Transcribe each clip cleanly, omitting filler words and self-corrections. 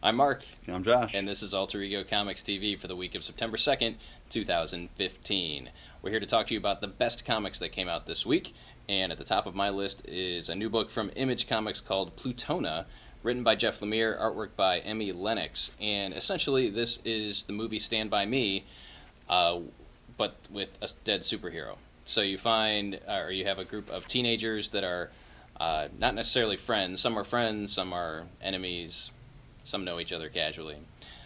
I'm Mark. I'm Josh. And this is Alter Ego Comics TV for the week of September 2nd, 2015. We're here to talk to you about the best comics that came out this week. And at the top of my list is a new book from Image Comics called Plutona, written by Jeff Lemire, artwork by Emmy Lennox. And essentially, this is the movie Stand By Me, but with a dead superhero. So you have a group of teenagers that are not necessarily friends. Some are friends, some are enemies, some know each other casually.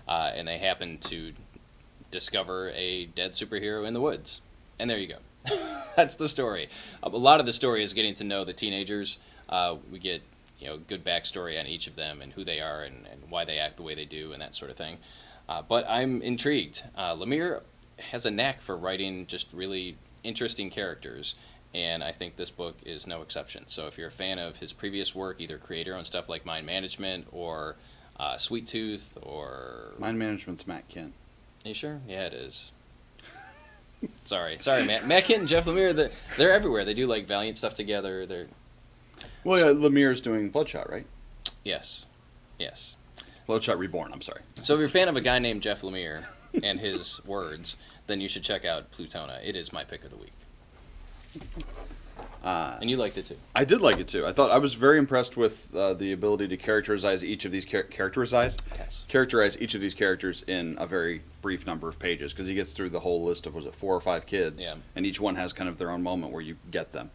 And they happen to discover a dead superhero in the woods. And there you go. That's the story. A lot of the story is getting to know the teenagers. We get good backstory on each of them and who they are and why they act the way they do and that sort of thing. But I'm intrigued. Lemire has a knack for writing just really interesting characters, and I think this book is no exception. So if you're a fan of his previous work, either creator-owned stuff like Mind Management or Sweet Tooth or... Mind Management's Matt Kent. Are you sure? Yeah, it is. Sorry, Matt. Matt Kent and Jeff Lemire, they're everywhere. They do like Valiant stuff together. Well, yeah, Lemire's doing Bloodshot, right? Yes. Bloodshot Reborn, I'm sorry. So if you're a fan of a guy named Jeff Lemire and his words, then you should check out Plutona. It is my pick of the week. And you liked it too. I did like it too. I was very impressed with the ability to characterize each of these characterize each of these characters in a very brief number of pages, because he gets through the whole list of 4 or 5 kids, and each one has kind of their own moment where you get them.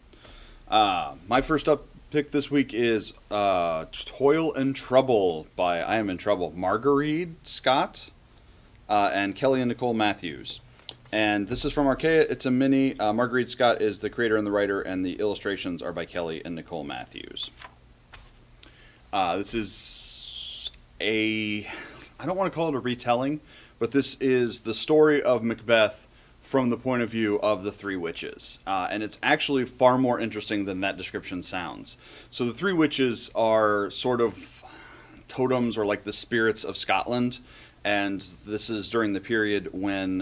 My first up pick this week is Toil and Trouble by I Am in Trouble, Marguerite Scott and Kelly and Nicole Matthews. And this is from Archaea. It's a mini. Marguerite Scott is the creator and the writer, and the illustrations are by Kelly and Nicole Matthews. This is I don't want to call it a retelling, but this is the story of Macbeth from the point of view of the 3 witches. And it's actually far more interesting than that description sounds. So the 3 witches are sort of totems, or like the spirits of Scotland. And this is during the period when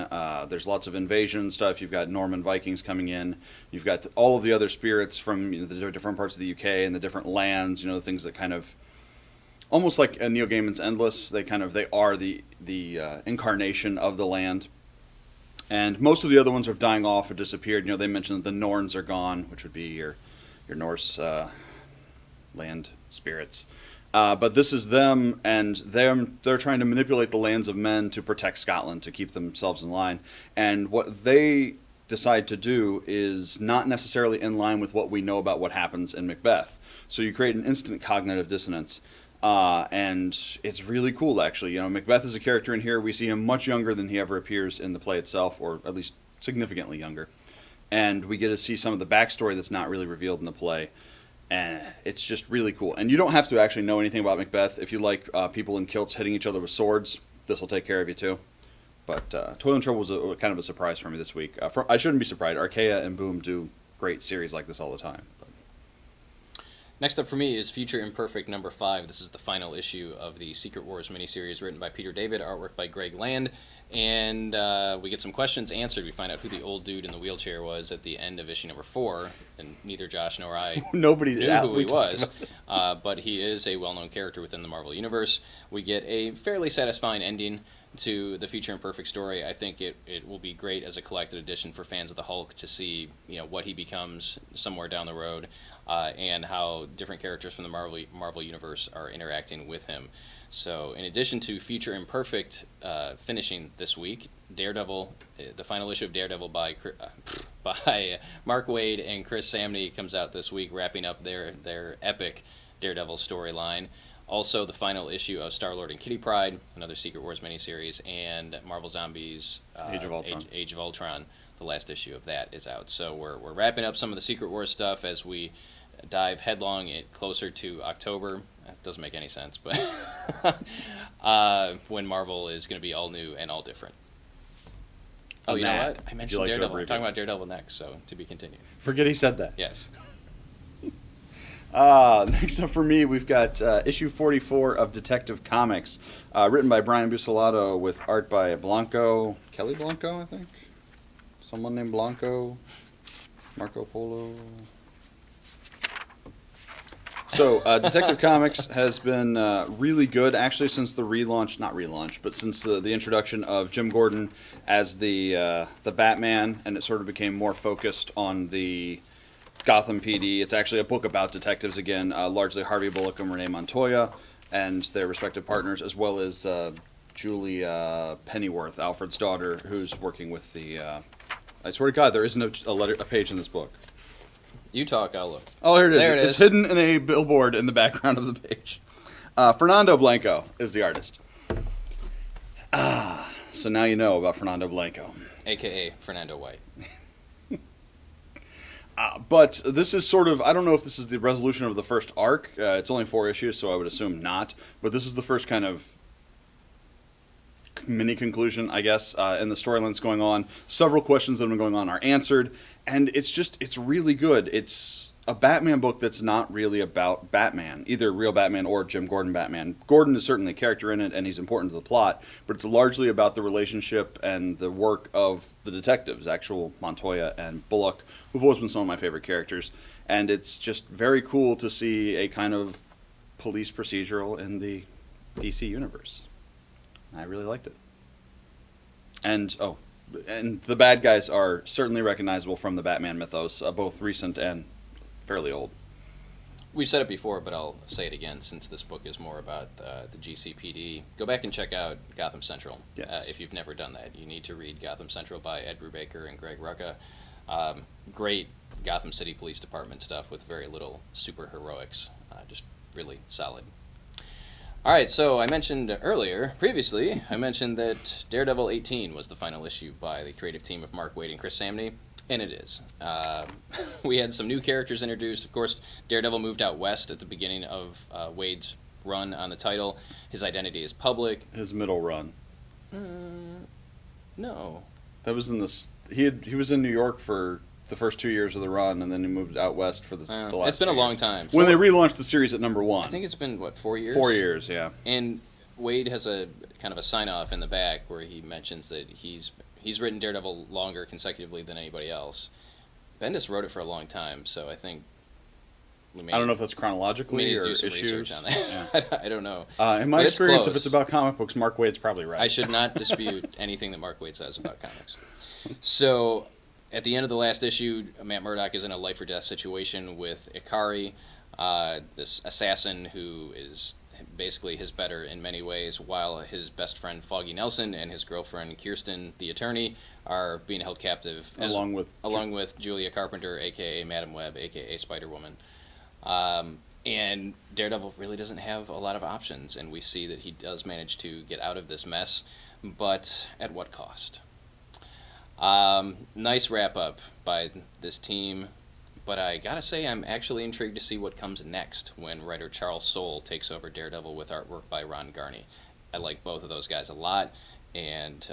there's lots of invasion stuff. You've got Norman Vikings coming in. You've got all of the other spirits from the different parts of the UK and the different lands. The things that kind of, almost like Neil Gaiman's Endless. They are the incarnation of the land. And most of the other ones are dying off or disappeared. They mentioned the Norns are gone, which would be your Norse land spirits. But this is them, and they're trying to manipulate the lands of men to protect Scotland, to keep themselves in line. And what they decide to do is not necessarily in line with what we know about what happens in Macbeth. So you create an instant cognitive dissonance. And it's really cool, actually. Macbeth is a character in here. We see him much younger than he ever appears in the play itself, or at least significantly younger. And we get to see some of the backstory that's not really revealed in the play. And it's just really cool. And you don't have to actually know anything about Macbeth. If you like people in kilts hitting each other with swords, this will take care of you too. But Toil and Trouble was kind of a surprise for me this week. I shouldn't be surprised. Archaea and Boom do great series like this all the time. Next up for me is Future Imperfect number 5. This is the final issue of the Secret Wars miniseries, written by Peter David, artwork by Greg Land. And we get some questions answered. We find out who the old dude in the wheelchair was at the end of issue number 4, and neither Josh nor I knew who he was. But he is a well-known character within the Marvel Universe. We get a fairly satisfying ending to the Future Imperfect story. I think it will be great as a collected edition for fans of the Hulk to see what he becomes somewhere down the road, and how different characters from the Marvel Universe are interacting with him. So in addition to Future Imperfect finishing this week, Daredevil, the final issue of Daredevil by Mark Waid and Chris Samney comes out this week, wrapping up their epic Daredevil storyline. Also, the final issue of Star-Lord and Kitty Pryde, another Secret Wars miniseries, and Marvel Zombies Age of Ultron, the last issue of that is out. So we're wrapping up some of the Secret Wars stuff as we dive headlong closer to October. That doesn't make any sense, but when Marvel is going to be all new and all different. Oh, you know what? I mentioned Daredevil. We're talking about Daredevil next, so to be continued. Forget he said that. Yes. Next up for me, we've got issue 44 of Detective Comics, written by Brian Buccellato with art by Kelly Blanco, I think? Someone named Blanco, Marco Polo. So, Detective Comics has been really good, actually, since the not relaunch, but since the introduction of Jim Gordon as the Batman, and it sort of became more focused on the Gotham PD. It's actually a book about detectives again, largely Harvey Bullock and Renee Montoya, and their respective partners, as well as Julia Pennyworth, Alfred's daughter, who's working with the. I swear to God, there isn't a page in this book. You talk, I'll look. Oh, here it is. There it It's is. hidden in a billboard in the background of the page. Fernando Blanco is the artist. So now you know about Fernando Blanco. A.K.A. Fernando Waid. But this is sort of, I don't know if this is the resolution of the first arc. It's only 4 issues, so I would assume not. But this is the first kind of mini conclusion, I guess, in the storyline that's going on. Several questions that have been going on are answered. And it's really good. It's a Batman book that's not really about Batman, either real Batman or Jim Gordon Batman. Gordon is certainly a character in it, and he's important to the plot, but it's largely about the relationship and the work of the detectives, actual Montoya and Bullock, who've always been some of my favorite characters. And it's just very cool to see a kind of police procedural in the DC universe. I really liked it. And the bad guys are certainly recognizable from the Batman mythos, both recent and fairly old. We've said it before, but I'll say it again since this book is more about the GCPD. Go back and check out Gotham Central. Yes. If you've never done that. You need to read Gotham Central by Ed Brubaker and Greg Rucka. Great Gotham City Police Department stuff with very little super heroics. Just really solid. All right, so I mentioned previously, that Daredevil 18 was the final issue by the creative team of Mark Waid and Chris Samney, and it is. We had some new characters introduced. Of course, Daredevil moved out west at the beginning of Waid's run on the title. His identity is public. His middle run. No. That was in this. He was in New York for the first 2 years of the run, and then he moved out west for the last. It's been a long time. When they relaunched the series at number 1. I think it's been, 4 years? 4 years, yeah. And Waid has a kind of a sign-off in the back where he mentions that he's written Daredevil longer consecutively than anybody else. Bendis wrote it for a long time, so I think I don't know if that's chronologically or do some issues. research on that. Yeah. I don't know. In my experience, if it's about comic books, Mark Waid's probably right. I should not dispute anything that Mark Waid says about comics. So, at the end of the last issue, Matt Murdock is in a life-or-death situation with Ikari, this assassin who is basically his better in many ways, while his best friend Foggy Nelson and his girlfriend Kirsten, the attorney, are being held captive. Along with Julia Carpenter, a.k.a. Madam Web, a.k.a. Spider-Woman. And Daredevil really doesn't have a lot of options, and we see that he does manage to get out of this mess, but at what cost? Nice wrap-up by this team, but I gotta say I'm actually intrigued to see what comes next when writer Charles Soule takes over Daredevil with artwork by Ron Garney. I like both of those guys a lot, and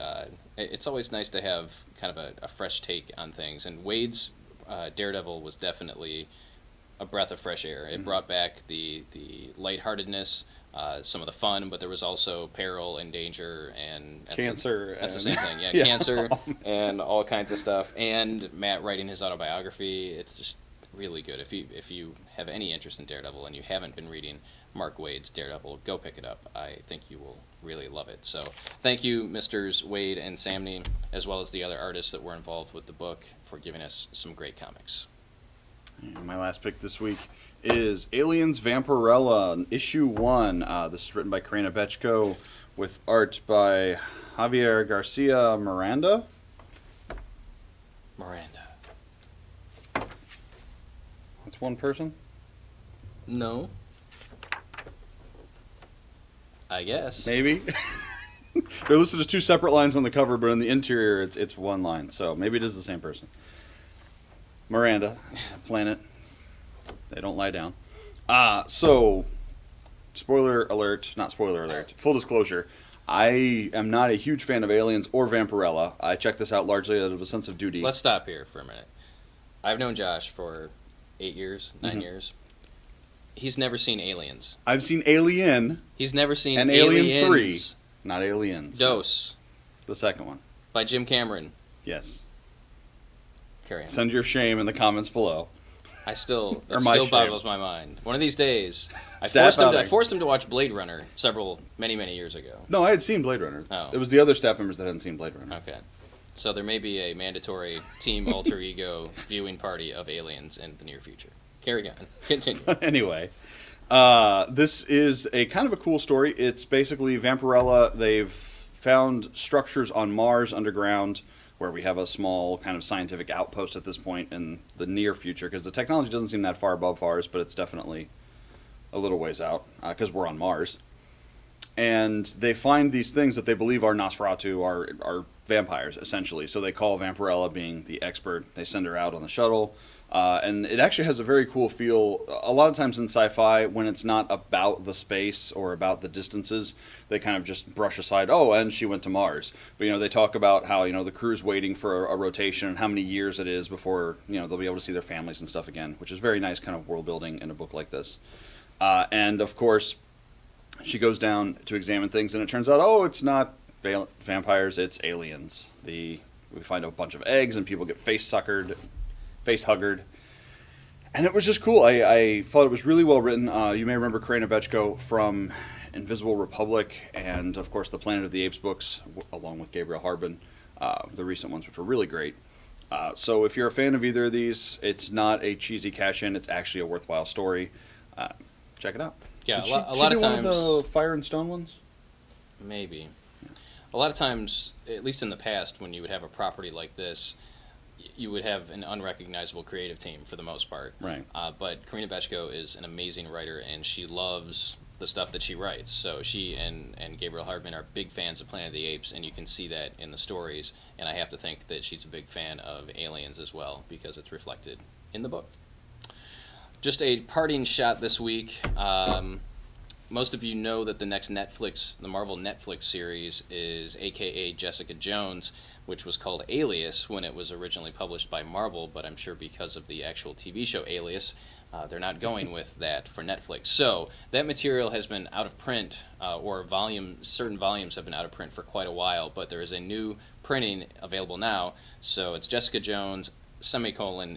it's always nice to have kind of a fresh take on things, and Waid's Daredevil was definitely a breath of fresh air. It brought back the lightheartedness, some of the fun, but there was also peril and danger and cancer. That's the same thing, yeah. Cancer and all kinds of stuff. And Matt writing his autobiography. It's just really good. If you have any interest in Daredevil and you haven't been reading Mark Waid's Daredevil, go pick it up. I think you will really love it. So thank you, Misters Waid and Samney, as well as the other artists that were involved with the book, for giving us some great comics. And my last pick this week is Aliens Vampirella, issue 1. This is written by Karina Bechko with art by Javier Garcia Miranda. That's one person? No. I guess. Maybe. They're listed as 2 separate lines on the cover, but in the interior it's one line. So maybe it is the same person. Miranda, planet. They don't lie down. So, spoiler alert, not spoiler alert, full disclosure, I am not a huge fan of Aliens or Vampirella. I checked this out largely out of a sense of duty. Let's stop here for a minute. I've known Josh for 8 years, 9 years. He's never seen Aliens. I've seen Alien. He's never seen and Aliens. Alien 3, not Aliens. Dose. The second one. By Jim Cameron. Yes. Carry on. Send your shame in the comments below. It still shame. boggles my mind. One of these days, I Staff forced him to watch Blade Runner many years ago. No, I had seen Blade Runner. Oh. It was the other staff members that hadn't seen Blade Runner. Okay. So there may be a mandatory team alter ego viewing party of Aliens in the near future. Carry on. Continue. Anyway, this is a kind of a cool story. It's basically Vampirella. They've found structures on Mars underground where we have a small kind of scientific outpost at this point in the near future, because the technology doesn't seem that far above ours, but it's definitely a little ways out because we're on Mars. And they find these things that they believe are Nosferatu, are vampires, essentially. So they call Vampirella, being the expert. They send her out on the shuttle. And it actually has a very cool feel. A lot of times in sci-fi, when it's not about the space or about the distances, they kind of just brush aside, oh, and she went to Mars. But, they talk about how, the crew's waiting for a rotation and how many years it is before, they'll be able to see their families and stuff again, which is very nice kind of world building in a book like this. And, of course, she goes down to examine things, and it turns out, oh, it's not vampires, it's aliens. We find a bunch of eggs, and people get face huggered. And it was just cool. I thought it was really well written. You may remember Karina Bechko from Invisible Republic and, of course, the Planet of the Apes books, along with Gabriel Harbin, the recent ones, which were really great. So if you're a fan of either of these, it's not a cheesy cash-in. It's actually a worthwhile story. Check it out. Yeah, Did a lot of times... one of the Fire and Stone ones? Maybe. A lot of times, at least in the past, when you would have a property like this, you would have an unrecognizable creative team for the most part. Right. But Karina Bechko is an amazing writer, and she loves the stuff that she writes. So she and Gabriel Hardman are big fans of Planet of the Apes, and you can see that in the stories. And I have to think that she's a big fan of Aliens as well, because it's reflected in the book. Just a parting shot this week. Most of you know that the next the Marvel Netflix series is AKA Jessica Jones, which was called Alias when it was originally published by Marvel, but I'm sure because of the actual TV show Alias, they're not going with that for Netflix. So that material has been out of print, or certain volumes have been out of print for quite a while, but there is a new printing available now. So it's Jessica Jones,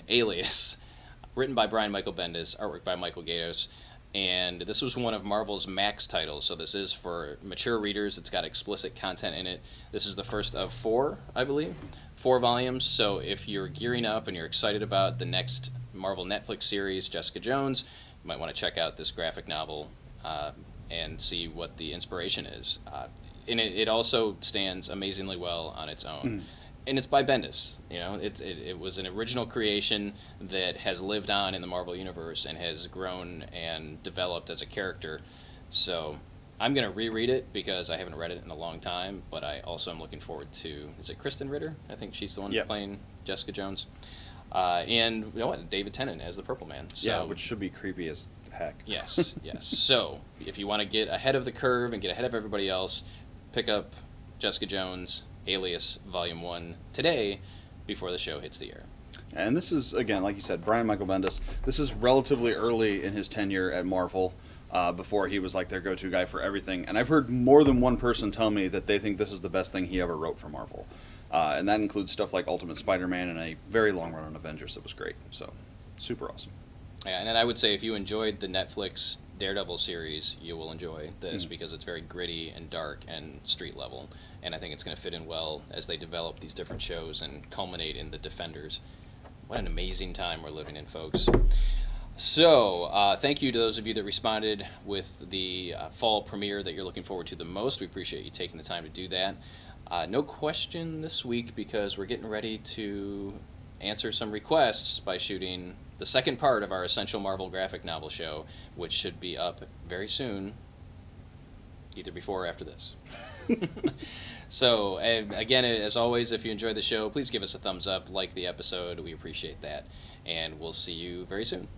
Alias, written by Brian Michael Bendis, artwork by Michael Gaydos. And this was one of Marvel's Max titles, so this is for mature readers. It's got explicit content in it. This is the first of 4, I believe, 4 volumes. So if you're gearing up and you're excited about the next Marvel Netflix series, Jessica Jones, you might want to check out this graphic novel and see what the inspiration is. And it also stands amazingly well on its own. And it's by Bendis. It was an original creation that has lived on in the Marvel Universe and has grown and developed as a character. So I'm going to reread it because I haven't read it in a long time, but I also am looking forward to, is it Kristen Ritter? I think she's the one playing Jessica Jones. And David Tennant as the Purple Man. So, which should be creepy as heck. Yes. So if you want to get ahead of the curve and get ahead of everybody else, pick up Jessica Jones, Alias Volume 1 today before the show hits the air. And this is, again, like you said, Brian Michael Bendis. This is relatively early in his tenure at Marvel, before he was like their go-to guy for everything. And I've heard more than one person tell me that they think this is the best thing he ever wrote for Marvel. And that includes stuff like Ultimate Spider-Man and a very long run on Avengers that was great. So, super awesome. Yeah, and then I would say if you enjoyed the Netflix Daredevil series, you will enjoy this because it's very gritty and dark and street level. And I think it's going to fit in well as they develop these different shows and culminate in the Defenders. What an amazing time we're living in, folks. So, thank you to those of you that responded with the fall premiere that you're looking forward to the most. We appreciate you taking the time to do that. No question this week because we're getting ready to answer some requests by shooting the second part of our Essential Marvel graphic novel show, which should be up very soon, either before or after this. So, again, as always, if you enjoyed the show, please give us a thumbs up, like the episode. We appreciate that. And we'll see you very soon.